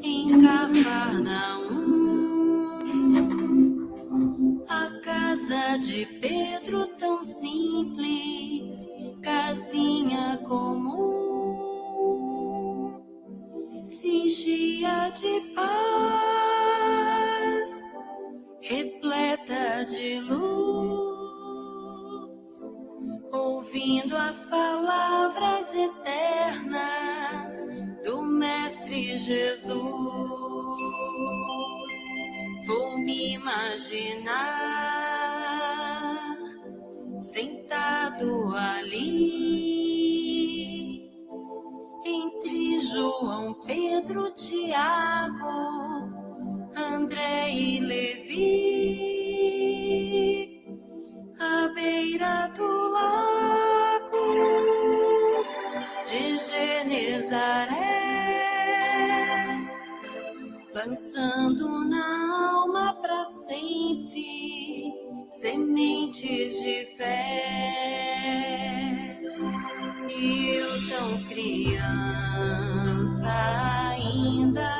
em Cafarnaum, a casa de Pedro tão simples, casinha comum, se enchia de paz, repleta de luz, ouvindo as palavras eternas do Mestre Jesus. Vou me imaginar sentado ali entre João, Pedro, Tiago, André e Levi, à beira do lago de Genezaré, lançando na alma para sempre sementes de fé. E eu tão criança ainda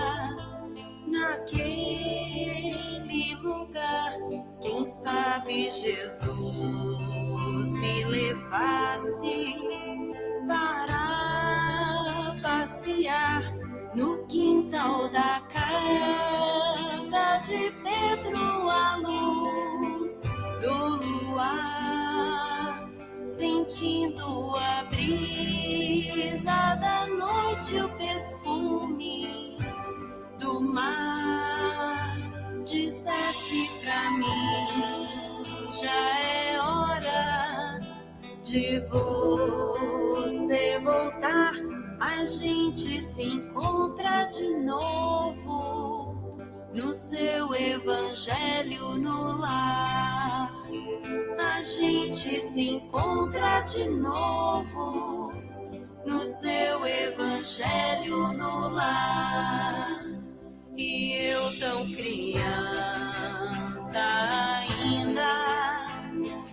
naquele lugar, quem sabe Jesus me levasse para passear no quintal da casa de Pedro, à luz do luar, sentindo a brisa da noite, o perfume do mar, dissesse pra mim: já é hora de você voltar. A gente se encontra de novo no seu evangelho no lar. A gente se encontra de novo no seu evangelho no lar. E eu tão criança ainda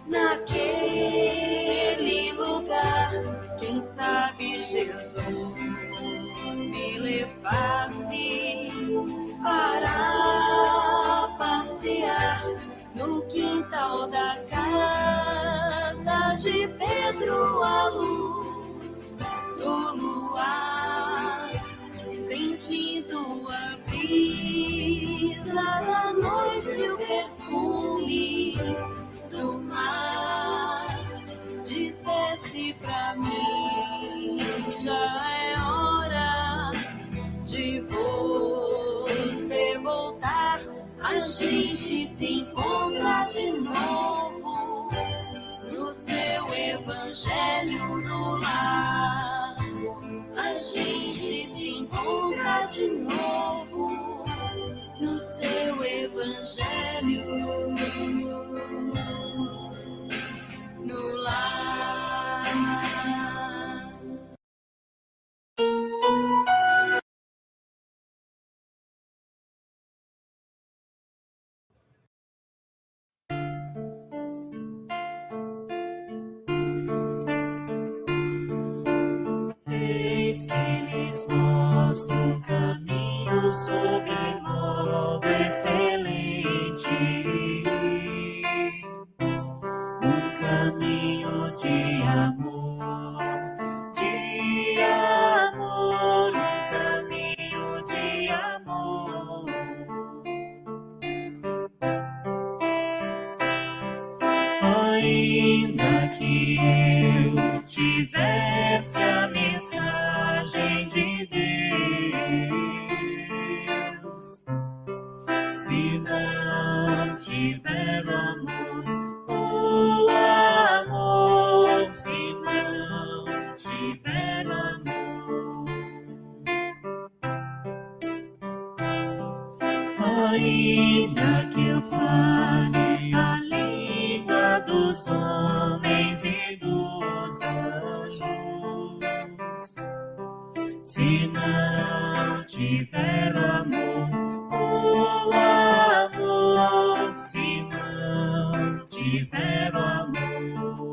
naquele lugar, quem sabe Jesus me levasse para passear no quintal da casa de Pedro, à luz do luar, sentindo a brisa da noite, o perfume do mar, dissesse pra mim: já é hora de você voltar. A gente se encontra de novo no seu evangelho no lar. A gente se encontra de novo no seu evangelho no lar. Eis que lhes mostro um caminho sobre modo excelente, um caminho de amor, um caminho de amor. Ainda que eu tivesse a mensagem de Deus, se não tiver o amor, se não tiver amor, ainda que eu fale a língua dos homens e dos anjos, se não tiver amor, o amor, se não tiver amor,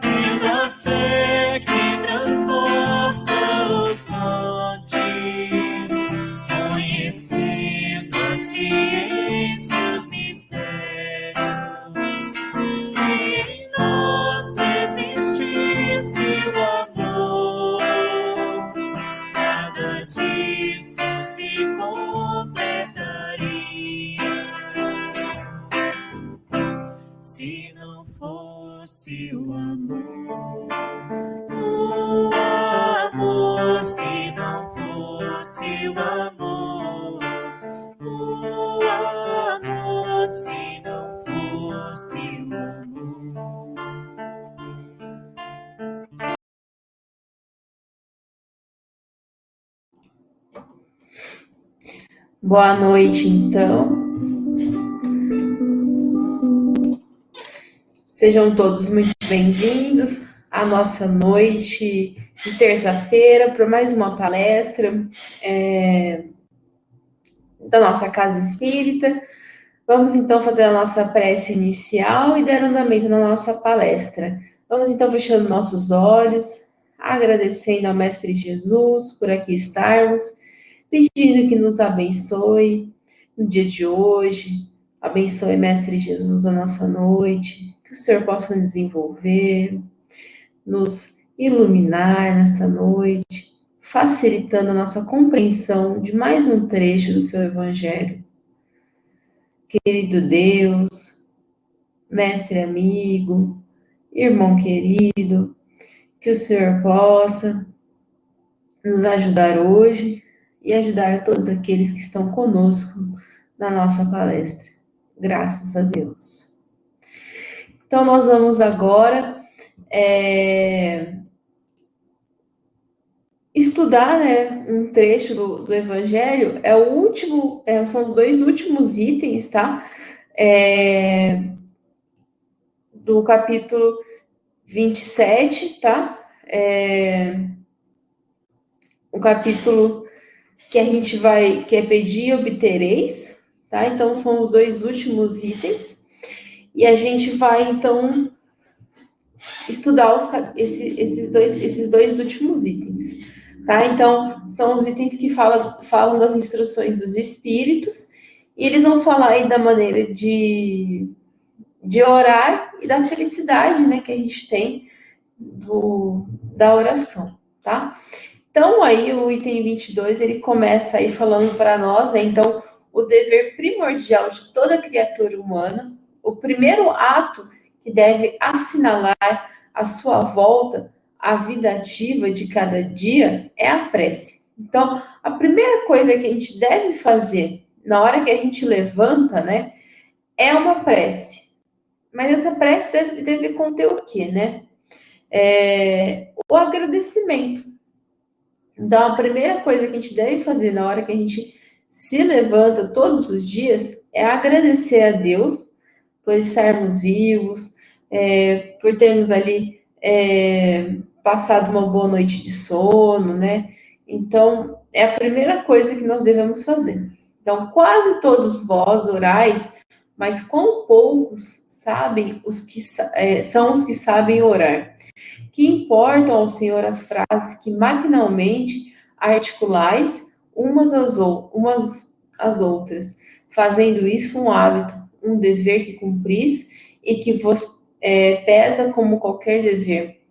e fosse o amor, se não fosse o amor, se não fosse o amor. Boa noite, então. Sejam todos muito bem-vindos à nossa noite de terça-feira para mais uma palestra da nossa Casa Espírita. Vamos então fazer a nossa prece inicial e dar andamento na nossa palestra. Vamos então fechando nossos olhos, agradecendo ao Mestre Jesus por aqui estarmos, pedindo que nos abençoe no dia de hoje. Abençoe, Mestre Jesus, da nossa noite, que o Senhor possa nos desenvolver, nos iluminar nesta noite, facilitando a nossa compreensão de mais um trecho do seu Evangelho. Querido Deus, Mestre amigo, irmão querido, que o Senhor possa nos ajudar hoje e ajudar a todos aqueles que estão conosco na nossa palestra. Graças a Deus. Então, nós vamos agora estudar, um trecho do Evangelho. É o último, são os 2 últimos itens, tá? Do capítulo 27, tá? O capítulo que a gente vai, que é pedir e obtereis, tá? Então, são os 2 últimos itens. E a gente vai, então, estudar esses dois últimos itens, tá? Então, são os itens que falam das instruções dos espíritos, e eles vão falar aí da maneira de orar e da felicidade, né, que a gente tem da oração, tá? Então, aí o item 22, ele começa aí falando para nós, né, então, o dever primordial de toda criatura humana, o primeiro ato que deve assinalar a sua volta à vida ativa de cada dia é a prece. Então, a primeira coisa que a gente deve fazer na hora que a gente levanta, né, é uma prece. Mas essa prece deve conter o quê, né? O agradecimento. Então, a primeira coisa que a gente deve fazer na hora que a gente se levanta todos os dias é agradecer a Deus por estarmos vivos, por termos ali passado uma boa noite de sono, né? Então, é a primeira coisa que nós devemos fazer. Então, quase todos vós orais, mas quão poucos sabem são os que sabem orar. Que importam ao Senhor as frases que maquinalmente articulais umas às outras, fazendo isso um hábito, um dever que cumpris e que vos pesa como qualquer dever.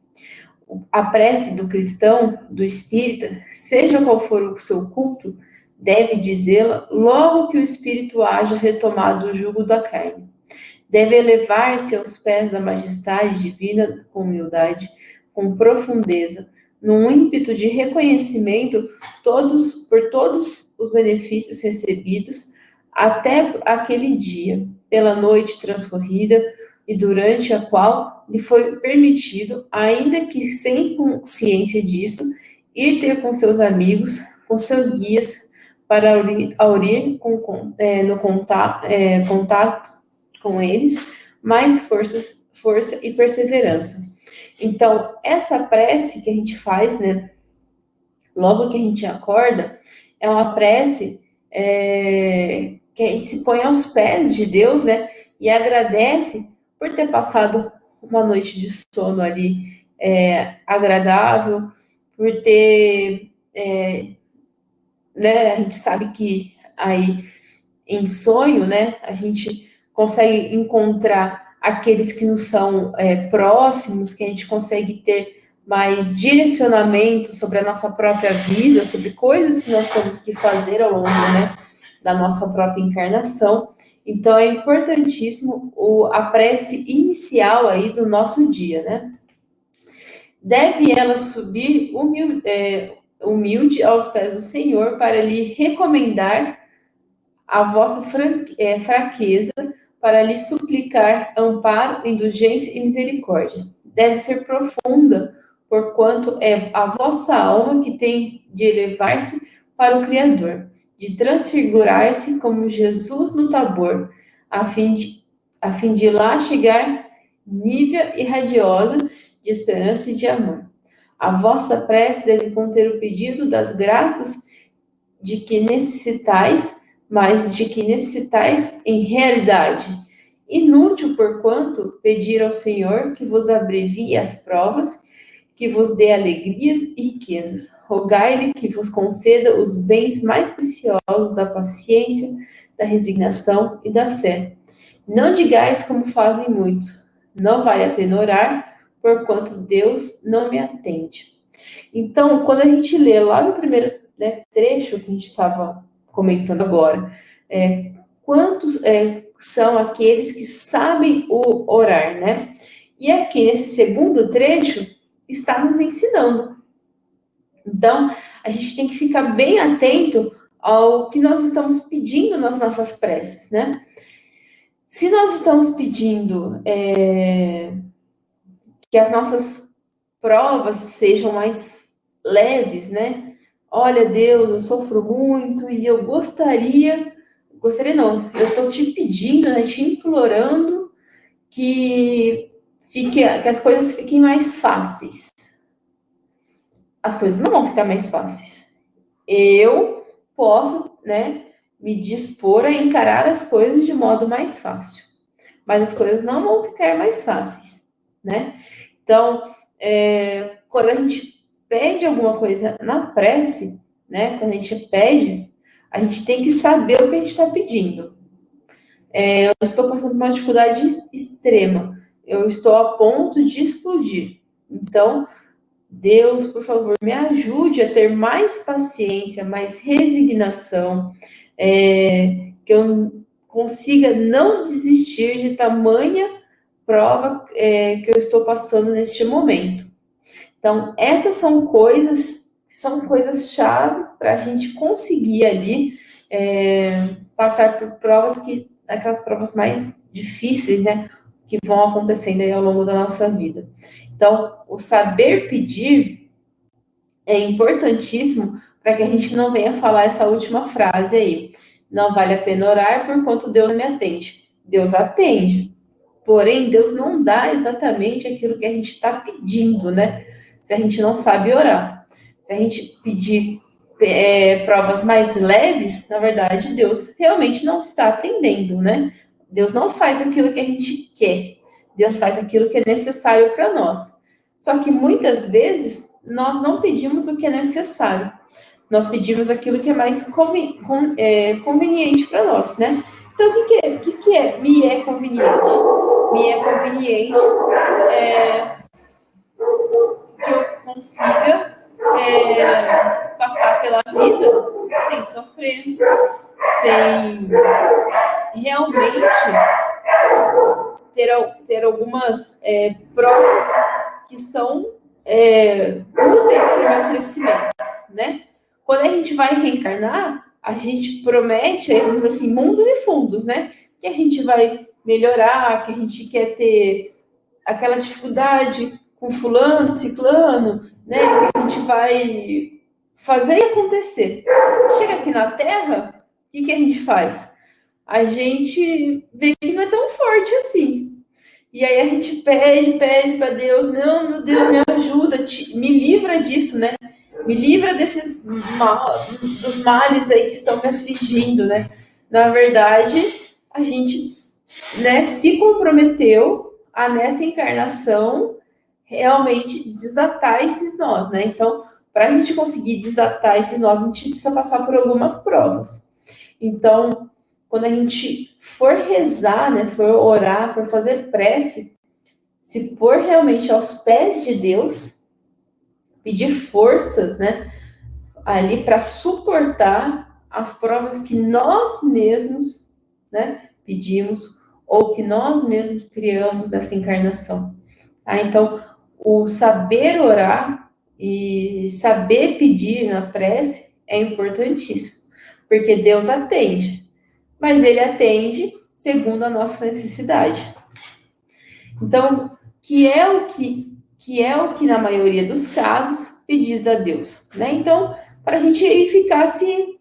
A prece do cristão, do espírita, seja qual for o seu culto, deve dizê-la logo que o espírito haja retomado o jugo da carne. Deve elevar-se aos pés da majestade divina com humildade, com profundeza, num ímpeto de reconhecimento por todos os benefícios recebidos até aquele dia, pela noite transcorrida e durante a qual lhe foi permitido, ainda que sem consciência disso, ir ter com seus amigos, com seus guias, para aurir no contato com eles, mais força e perseverança. Então, essa prece que a gente faz, né, logo que a gente acorda, é uma prece que a gente se põe aos pés de Deus, né, e agradece por ter passado uma noite de sono ali agradável, por ter, né, a gente sabe que aí em sonho, né, a gente consegue encontrar aqueles que nos são próximos, que a gente consegue ter mais direcionamento sobre a nossa própria vida, sobre coisas que nós temos que fazer ao longo, né, da nossa própria encarnação. Então, é importantíssimo a prece inicial aí do nosso dia, né? Deve ela subir humilde aos pés do Senhor para lhe recomendar a vossa fraqueza, para lhe suplicar amparo, indulgência e misericórdia. Deve ser profunda, porquanto é a vossa alma que tem de elevar-se para o Criador, de transfigurar-se como Jesus no Tabor, a fim de lá chegar nívea e radiosa de esperança e de amor. A vossa prece deve conter o pedido das graças de que necessitais, mas de que necessitais em realidade. Inútil, porquanto, pedir ao Senhor que vos abrevie as provas, que vos dê alegrias e riquezas. Rogai-lhe que vos conceda os bens mais preciosos da paciência, da resignação e da fé. Não digais como fazem muito, não vale a pena orar, porquanto Deus não me atende. Então, quando a gente lê lá no primeiro trecho que a gente estava comentando agora, quantos são aqueles que sabem orar, né? E aqui nesse segundo trecho está nos ensinando. Então, a gente tem que ficar bem atento ao que nós estamos pedindo nas nossas preces, né? Se nós estamos pedindo que as nossas provas sejam mais leves, né? Olha, Deus, eu sofro muito e eu gostaria não, eu estou te pedindo, né, te implorando que as coisas fiquem mais fáceis. As coisas não vão ficar mais fáceis. Eu posso, né, me dispor a encarar as coisas de modo mais fácil, mas as coisas não vão ficar mais fáceis, né? Então, quando a gente pede alguma coisa na prece, né? Quando a gente pede, a gente tem que saber o que a gente está pedindo. Eu estou passando por uma dificuldade extrema. Eu estou a ponto de explodir. Então, Deus, por favor, me ajude a ter mais paciência, mais resignação, que eu consiga não desistir de tamanha prova que eu estou passando neste momento. Então, essas são coisas-chave para a gente conseguir ali passar por aquelas provas mais difíceis, né, que vão acontecendo aí ao longo da nossa vida. Então, o saber pedir é importantíssimo para que a gente não venha falar essa última frase aí. Não vale a pena orar porquanto Deus não me atende. Deus atende. Porém, Deus não dá exatamente aquilo que a gente está pedindo, né? Se a gente não sabe orar. Se a gente pedir provas mais leves, na verdade, Deus realmente não está atendendo, né? Deus não faz aquilo que a gente quer. Deus faz aquilo que é necessário para nós. Só que muitas vezes nós não pedimos o que é necessário. Nós pedimos aquilo que é mais conveniente para nós, né? Então, o que me é conveniente? Me é conveniente que eu consiga passar pela vida sem sofrer, sem realmente ter algumas provas que são úteis para o meu crescimento, né? Quando a gente vai reencarnar, a gente promete, vamos dizer assim, mundos e fundos, né? Que a gente vai melhorar, que a gente quer ter aquela dificuldade com fulano, ciclano, né? Que a gente vai fazer e acontecer. Chega aqui na Terra, o que a gente faz? A gente vê que não é tão forte assim. E aí a gente pede para Deus, não, meu Deus, me ajuda, me livra disso, né? Me livra dos males aí que estão me afligindo, né? Na verdade, a gente, né, se comprometeu a nessa encarnação realmente desatar esses nós, né? Então, para a gente conseguir desatar esses nós, a gente precisa passar por algumas provas. Então, quando a gente for rezar, né, for orar, for fazer prece, se pôr realmente aos pés de Deus, pedir forças, né, ali para suportar as provas que nós mesmos, né, pedimos ou que nós mesmos criamos nessa encarnação. Tá? Então, o saber orar e saber pedir na prece é importantíssimo, porque Deus atende, mas Ele atende segundo a nossa necessidade. Então, que é o que na maioria dos casos pedis a Deus, né? Então, para a gente aí ficar se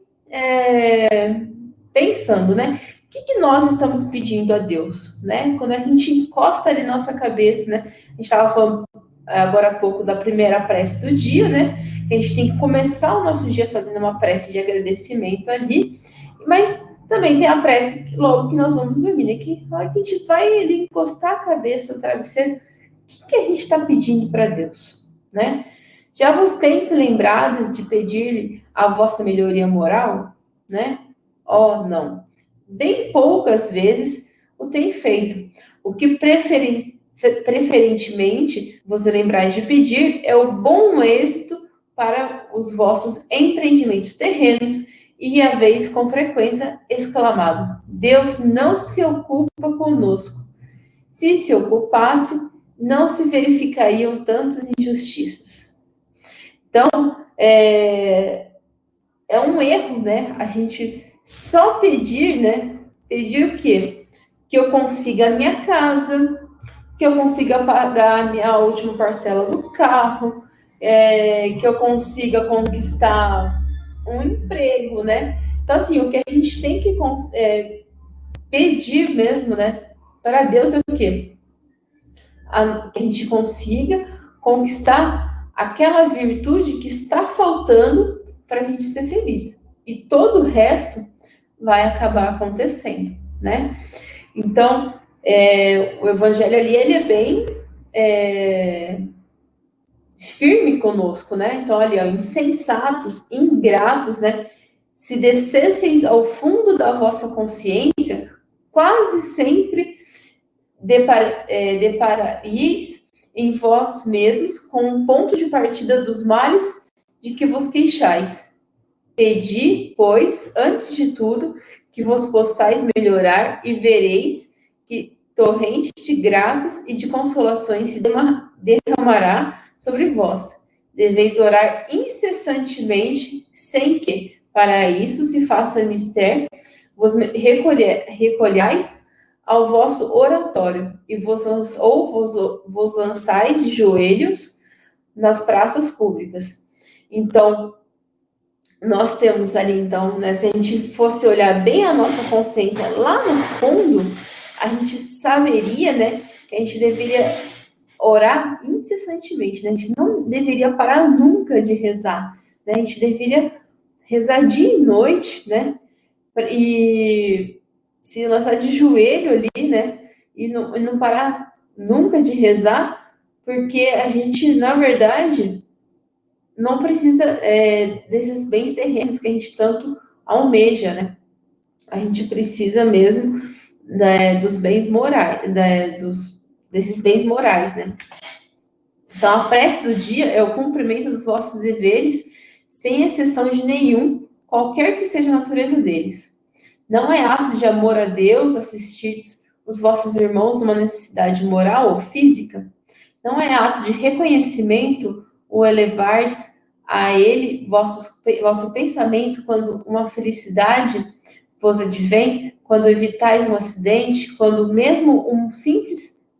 pensando, né? O que nós estamos pedindo a Deus, né? Quando a gente encosta ali nossa cabeça, né? A gente estava falando agora há pouco da primeira prece do dia, né? Que a gente tem que começar o nosso dia fazendo uma prece de agradecimento ali, mas também tem a prece logo que nós vamos dormir, né? Que a hora que a gente vai ali encostar a cabeça no travesseiro, o que a gente está pedindo para Deus, né? Já vos tem se lembrado de pedir-lhe a vossa melhoria moral, né? Oh, não. Bem poucas vezes o tem feito. O que preferentemente vos lembrais de pedir é o bom êxito para os vossos empreendimentos terrenos e haveis com frequência exclamado: Deus não se ocupa conosco. Se se ocupasse, não se verificariam tantas injustiças. Então, é um erro, né? A gente só pedir, né? Pedir o quê? Que eu consiga a minha casa, que eu consiga pagar a minha última parcela do carro, que eu consiga conquistar um emprego, né? Então, assim, o que a gente tem que pedir mesmo, né? Para Deus é o quê? Que a gente consiga conquistar aquela virtude que está faltando para a gente ser feliz. E todo o resto vai acabar acontecendo, né? Então, o evangelho ali, ele é bem firme conosco, né? Então, ali, ó, insensatos, ingratos, né? Se descesseis ao fundo da vossa consciência, quase sempre deparareis em vós mesmos com um ponto de partida dos males de que vos queixais. Pedi, pois, antes de tudo, que vos possais melhorar e vereis que torrente de graças e de consolações se derramará sobre vós. Deveis orar incessantemente, sem que, para isso, se faça mister, vos recolhais ao vosso oratório e vos lançais de joelhos nas praças públicas. Então, nós temos ali, então, né, se a gente fosse olhar bem a nossa consciência lá no fundo, a gente saberia, né, que a gente deveria orar incessantemente, né? A gente não deveria parar nunca de rezar, né? A gente deveria rezar dia e noite, né? E se lançar de joelho ali, né? E não parar nunca de rezar, porque a gente, na verdade, não precisa desses bens terrenos que a gente tanto almeja, né? A gente precisa mesmo, né, dos bens morais, né, desses bens morais, né? Então, a prece do dia é o cumprimento dos vossos deveres, sem exceção de nenhum, qualquer que seja a natureza deles. Não é ato de amor a Deus assistir os vossos irmãos numa necessidade moral ou física? Não é ato de reconhecimento o elevardes a Ele vosso pensamento quando uma felicidade vos advém, quando evitais um acidente, quando mesmo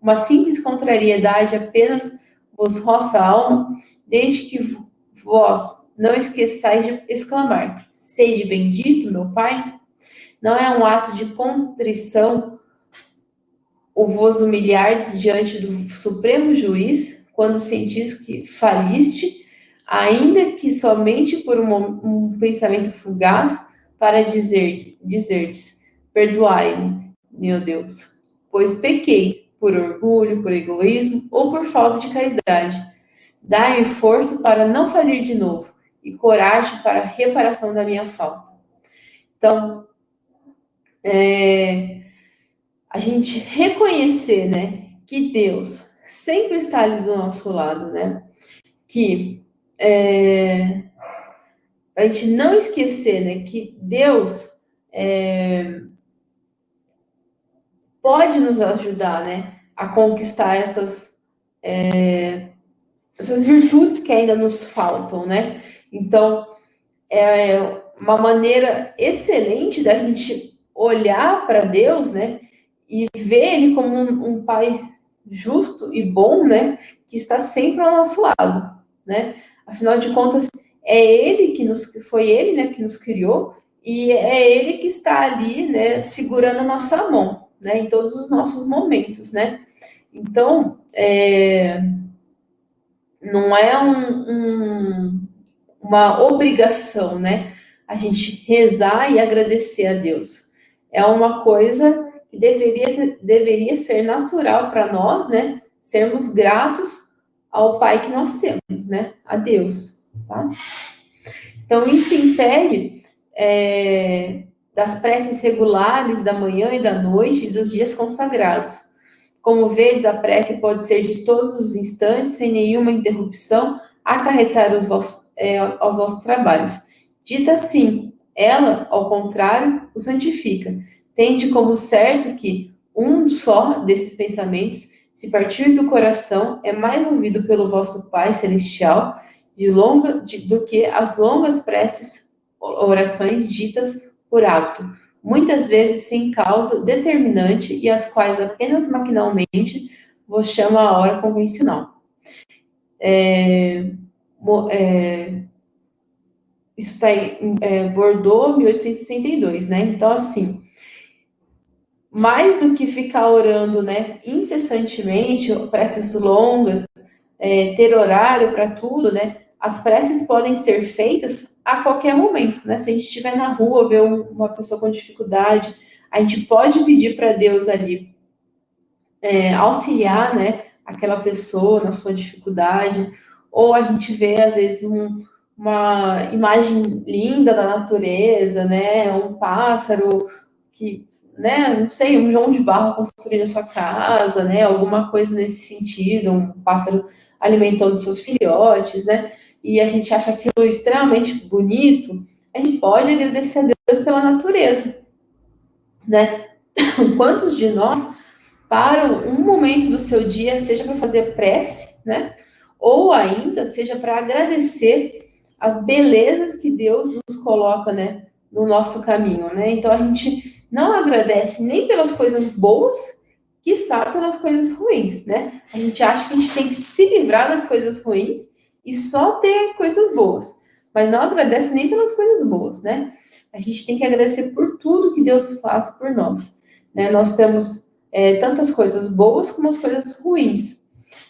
uma simples contrariedade apenas vos roça a alma, desde que vós não esqueçais de exclamar: Sede bendito, meu Pai? Não é um ato de contrição o vos humilhardes diante do Supremo Juiz, quando sentis que faliste, ainda que somente por um pensamento fugaz, para dizerdes, perdoai-me, meu Deus, pois pequei por orgulho, por egoísmo ou por falta de caridade. Dai-me força para não falir de novo e coragem para a reparação da minha falta. Então, a gente reconhecer, né, que Deus sempre está ali do nosso lado, né, que a gente não esquecer, né, que Deus pode nos ajudar, né, a conquistar essas virtudes que ainda nos faltam, né? Então, é uma maneira excelente da gente olhar para Deus, né, e ver Ele como um Pai justo e bom, né, que está sempre ao nosso lado, né? Afinal de contas, foi Ele, né, que nos criou e é Ele que está ali, né, segurando a nossa mão, né, em todos os nossos momentos, né? Então, não é uma obrigação, né? A gente rezar e agradecer a Deus. É uma coisa que deveria ser natural para nós, né? Sermos gratos ao Pai que nós temos, né? A Deus, tá? Então, isso impede das preces regulares da manhã e da noite e dos dias consagrados. Como vedes, a prece pode ser de todos os instantes, sem nenhuma interrupção, acarretar aos vossos trabalhos. Dita assim, ela, ao contrário, o santifica. Tende como certo que um só desses pensamentos, se partir do coração, é mais ouvido pelo vosso Pai Celestial do que as longas preces, orações ditas por hábito, muitas vezes sem causa determinante e as quais apenas maquinalmente vos chama a hora convencional. Isso está em Bordeaux, 1862, né? Então, assim, mais do que ficar orando, né, incessantemente, preces longas, ter horário para tudo, né? As preces podem ser feitas a qualquer momento, né? Se a gente estiver na rua, ver uma pessoa com dificuldade, a gente pode pedir para Deus ali auxiliar, né, aquela pessoa na sua dificuldade, ou a gente vê, às vezes, uma imagem linda da natureza, né, um pássaro que, né, não sei, um João de Barro construindo a sua casa, né, alguma coisa nesse sentido, um pássaro alimentando seus filhotes, né, e a gente acha aquilo extremamente bonito, a gente pode agradecer a Deus pela natureza, né? Quantos de nós param um momento do seu dia, seja para fazer prece, né? Ou ainda seja para agradecer as belezas que Deus nos coloca, né, no nosso caminho, né? Então a gente não agradece nem pelas coisas boas, quiçá pelas coisas ruins, né? A gente acha que a gente tem que se livrar das coisas ruins e só ter coisas boas, mas não agradece nem pelas coisas boas, né? A gente tem que agradecer por tudo que Deus faz por nós, né? Nós temos tantas coisas boas como as coisas ruins.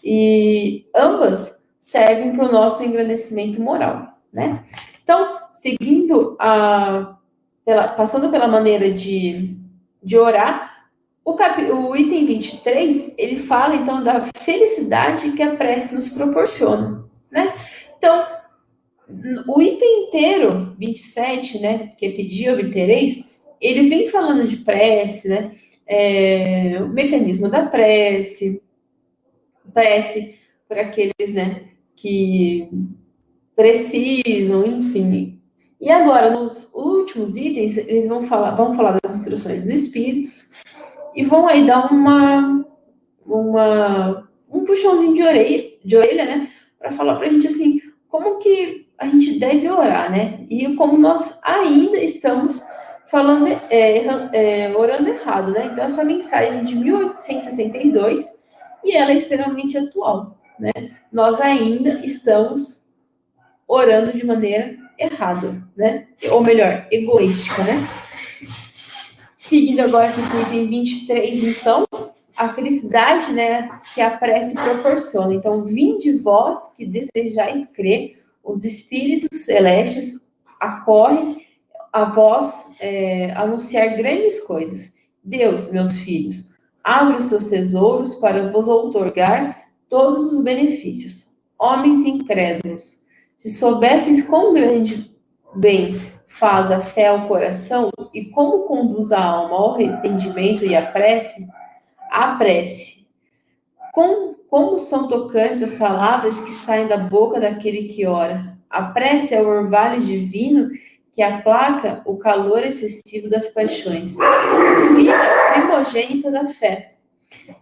E ambas servem para o nosso engrandecimento moral, né? Então, passando pela maneira de orar, o item 23, ele fala, então, da felicidade que a prece nos proporciona, né? Então, o item inteiro, 27, né, que é pedir, obtereis, ele vem falando de prece, né? O mecanismo da prece por aqueles, né, que precisam, enfim. E agora, nos últimos itens, eles vão falar das instruções dos espíritos e vão aí dar um puxãozinho de orelha, né, para falar para a gente assim, como que a gente deve orar, né, e como nós ainda estamos falando, orando errado, né? Então, essa mensagem de 1862, e ela é extremamente atual, né? Nós ainda estamos orando de maneira errada, né? Ou melhor, egoística, né? Seguindo agora aqui com o item 23, então, a felicidade, né, que a prece proporciona. Então, vinde vós que desejais crer, os espíritos celestes acorrem a vós anunciar grandes coisas. Deus, meus filhos, abre os seus tesouros para vos outorgar todos os benefícios. Homens incrédulos, se soubesseis quão grande bem faz a fé ao coração e como conduz a alma ao arrependimento e à prece, como são tocantes as palavras que saem da boca daquele que ora. A prece é o orvalho divino que aplaca o calor excessivo das paixões. Filha primogênita da fé,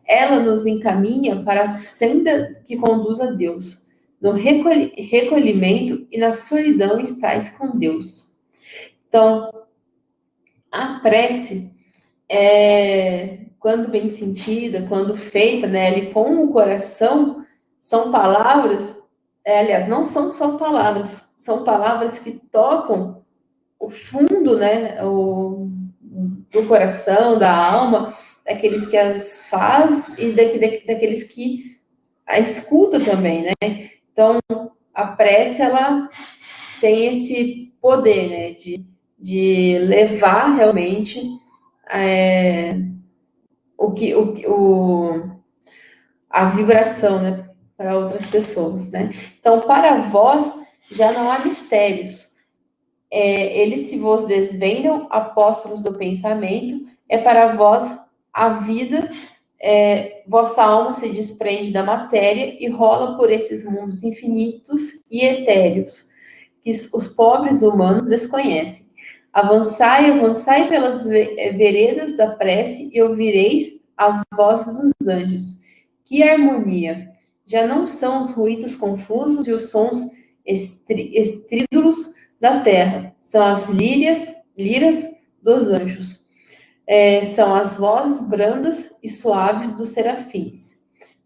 ela nos encaminha para a senda que conduz a Deus. No recolhimento e na solidão estais com Deus. Então, a prece, quando bem sentida, quando feita, né, ali com o coração, são palavras, aliás, não são só palavras, são palavras que tocam o fundo, né, do coração, da alma, daqueles que as faz e daqueles que a escuta também, né? Então, a prece, ela tem esse poder, né, de levar realmente a vibração, né, para outras pessoas, né? Então, para vós, já não há mistérios. Eles se vos desvendam, apóstolos do pensamento, é para vós a vida, vossa alma se desprende da matéria e rola por esses mundos infinitos e etéreos, que os pobres humanos desconhecem. Avançai, avançai pelas veredas da prece e ouvireis as vozes dos anjos. Que harmonia! Já não são os ruídos confusos e os sons estrídulos da terra, são as liras dos anjos. São as vozes brandas e suaves dos serafins,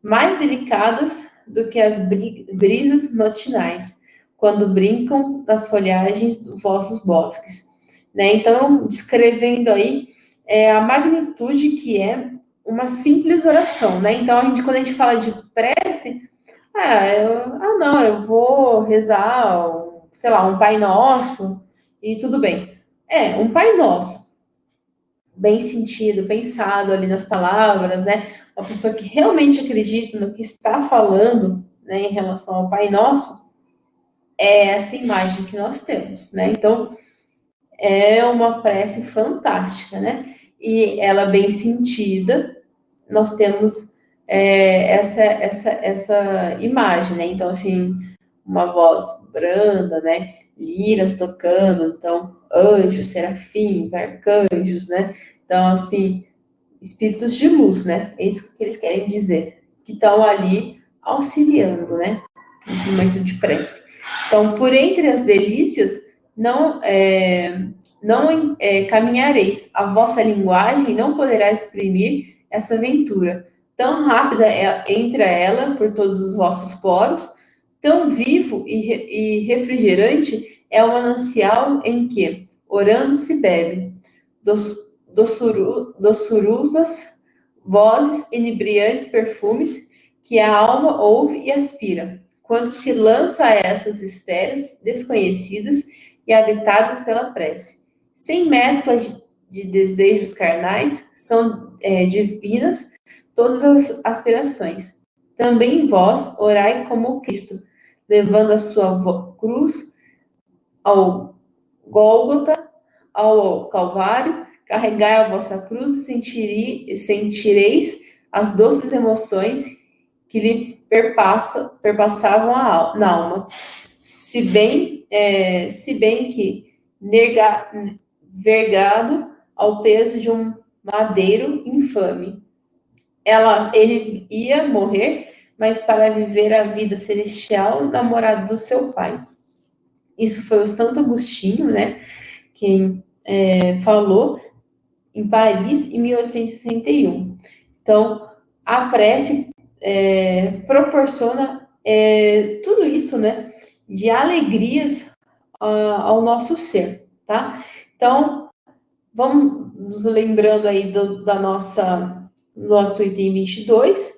mais delicadas do que as brisas matinais, quando brincam nas folhagens dos vossos bosques. Né? Então, descrevendo aí a magnitude que é uma simples oração. Né? Então, quando a gente fala de prece, não, eu vou rezar, sei lá, um Pai Nosso e tudo bem. Um Pai Nosso, bem sentido, pensado ali nas palavras, né? Uma pessoa que realmente acredita no que está falando, né, em relação ao Pai Nosso, é essa imagem que nós temos, né? Então, é uma prece fantástica, né? E ela bem sentida, nós temos essa imagem, né? Então, assim, uma voz branda, né? Liras tocando, então, anjos, serafins, arcanjos, né? Então, assim, espíritos de luz, né? É isso que eles querem dizer, que estão ali auxiliando, né? Nesse momento de prece. Então, por entre as delícias, não caminhareis, a vossa linguagem não poderá exprimir essa aventura. Tão rápida entra ela por todos os vossos poros, tão vivo e refrigerante é o manancial em que, orando, se bebe. Doçurosas vozes, inebriantes perfumes que a alma ouve e aspira, quando se lança a essas esferas desconhecidas e habitadas pela prece. Sem mescla de desejos carnais, são divinas todas as aspirações. Também vós orai como Cristo, levando a sua cruz ao Gólgota, ao Calvário, carregai a vossa cruz e sentireis as doces emoções que lhe perpassavam na alma. Se bem que vergado ao peso de um madeiro infame. Ele ia morrer, mas para viver a vida celestial na morada do seu Pai. Isso foi o Santo Agostinho, né, quem falou em Paris, em 1861. Então, a prece proporciona tudo isso, né, de alegrias ao nosso ser, tá? Então, vamos nos lembrando aí do nosso item 22,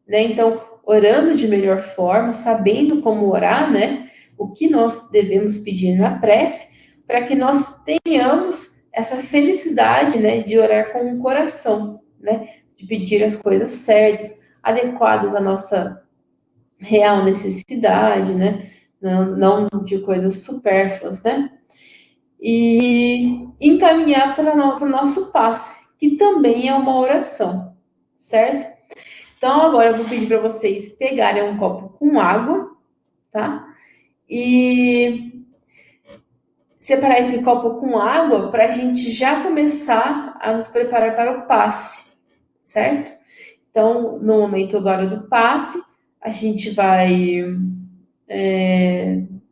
né? Então, orando de melhor forma, sabendo como orar, né? O que nós devemos pedir na prece, para que nós tenhamos essa felicidade, né, de orar com o coração, né? De pedir as coisas certas, adequadas à nossa real necessidade, né? Não de coisas supérfluas, né? E encaminhar para o nosso passe, que também é uma oração, certo? Então, agora eu vou pedir para vocês pegarem um copo com água, tá? E separar esse copo com água para a gente já começar a nos preparar para o passe, certo? Então, no momento agora do passe, a gente vai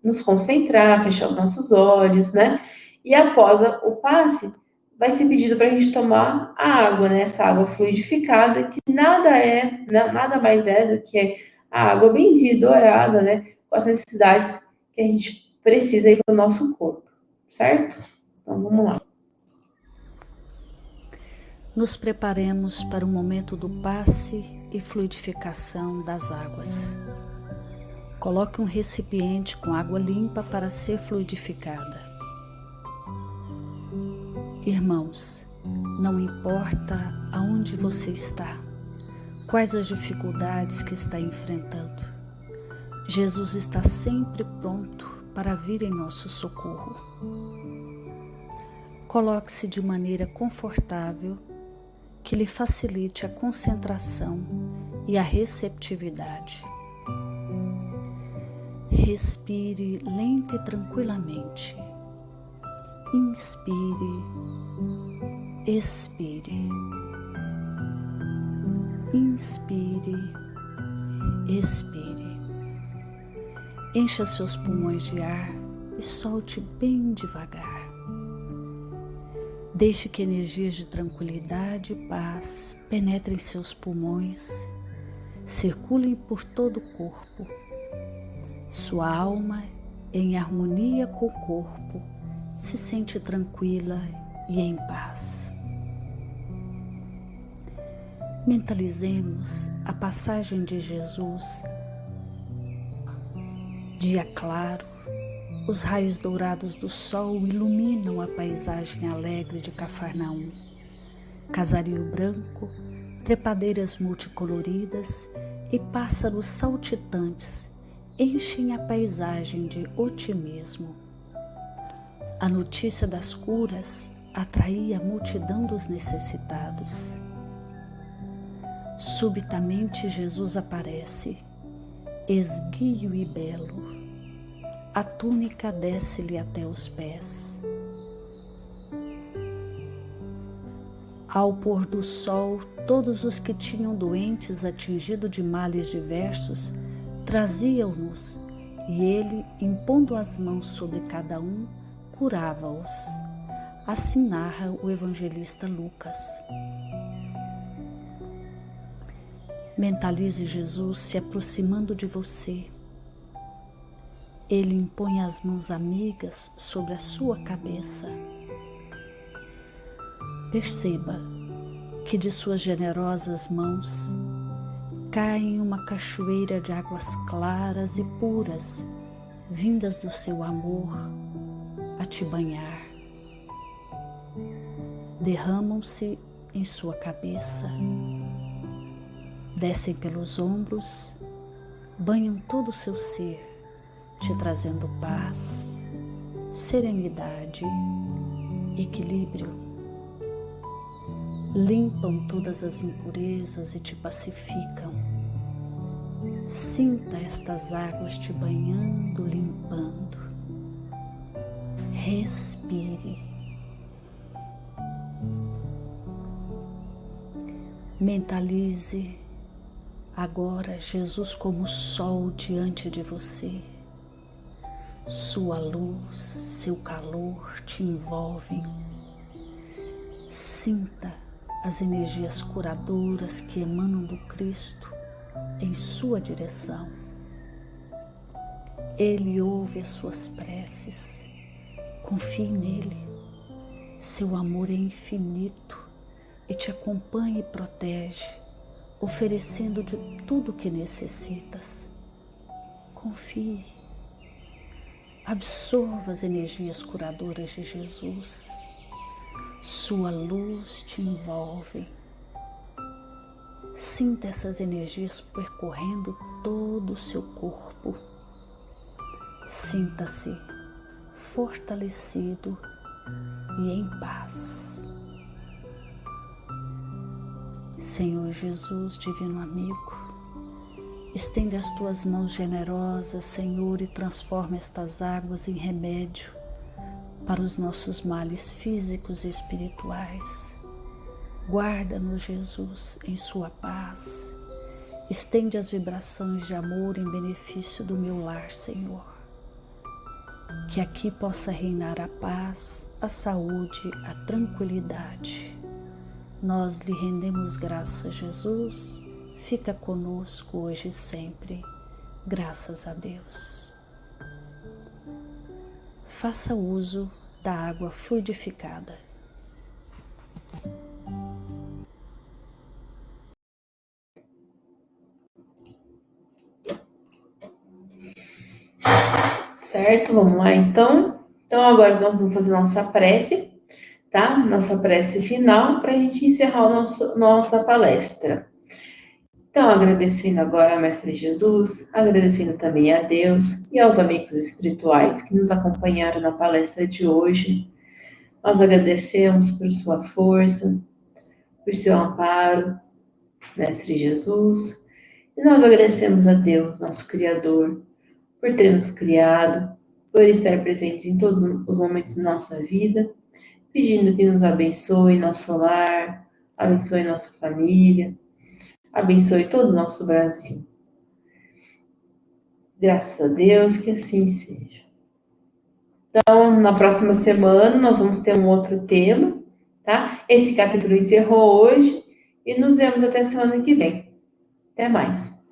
nos concentrar, fechar os nossos olhos, né? E após o passe, vai ser pedido para a gente tomar a água, né? Essa água fluidificada, que nada mais é do que a água benzida, dourada, né? Com as necessidades que a gente precisa aí para o nosso corpo, certo? Então, vamos lá. Nos preparemos para o momento do passe e fluidificação das águas. Coloque um recipiente com água limpa para ser fluidificada. Irmãos, não importa aonde você está, quais as dificuldades que está enfrentando, Jesus está sempre pronto para vir em nosso socorro. Coloque-se de maneira confortável que lhe facilite a concentração e a receptividade. Respire lenta e tranquilamente. Inspire, expire. Inspire, expire. Encha seus pulmões de ar e solte bem devagar. Deixe que energias de tranquilidade e paz penetrem seus pulmões, circulem por todo o corpo. Sua alma, em harmonia com o corpo, se sente tranquila e em paz. Mentalizemos a passagem de Jesus. Dia claro, os raios dourados do sol iluminam a paisagem alegre de Cafarnaum. Casario branco, trepadeiras multicoloridas e pássaros saltitantes enchem a paisagem de otimismo. A notícia das curas atraía a multidão dos necessitados. Subitamente Jesus aparece, esguio e belo. A túnica desce-lhe até os pés. Ao pôr do sol, todos os que tinham doentes atingidos de males diversos traziam-nos, e ele, impondo as mãos sobre cada um, curava-os. Assim narra o evangelista Lucas. Mentalize Jesus se aproximando de você. Ele impõe as mãos amigas sobre a sua cabeça. Perceba que de suas generosas mãos cai uma cachoeira de águas claras e puras, vindas do seu amor a te banhar. Derramam-se em sua cabeça, descem pelos ombros, banham todo o seu ser, te trazendo paz, serenidade, equilíbrio. Limpam todas as impurezas e te pacificam. Sinta estas águas te banhando, limpando. Respire. Mentalize agora Jesus como sol diante de você. Sua luz, seu calor te envolvem. Sinta as energias curadoras que emanam do Cristo em sua direção. Ele ouve as suas preces. Confie nele. Seu amor é infinito e te acompanha e protege, oferecendo de tudo o que necessitas. Confie. Absorva as energias curadoras de Jesus. Sua luz te envolve. Sinta essas energias percorrendo todo o seu corpo. Sinta-se fortalecido e em paz. Senhor Jesus, divino amigo, estende as tuas mãos generosas, Senhor, e transforma estas águas em remédio para os nossos males físicos e espirituais. Guarda-nos, Jesus, em sua paz. Estende as vibrações de amor em benefício do meu lar, Senhor. Que aqui possa reinar a paz, a saúde, a tranquilidade. Nós lhe rendemos graças, Jesus. Fica conosco hoje e sempre. Graças a Deus. Faça uso da água fluidificada. Certo? Vamos lá, então. Então, agora nós vamos fazer nossa prece, tá? Nossa prece final, para a gente encerrar nossa palestra. Então, agradecendo agora ao Mestre Jesus, agradecendo também a Deus e aos amigos espirituais que nos acompanharam na palestra de hoje. Nós agradecemos por sua força, por seu amparo, Mestre Jesus. E nós agradecemos a Deus, nosso Criador, por ter nos criado, por estar presentes em todos os momentos da nossa vida, pedindo que nos abençoe nosso lar, abençoe nossa família, abençoe todo o nosso Brasil. Graças a Deus que assim seja. Então, na próxima semana, nós vamos ter um outro tema, tá? Esse capítulo encerrou hoje e nos vemos até semana que vem. Até mais.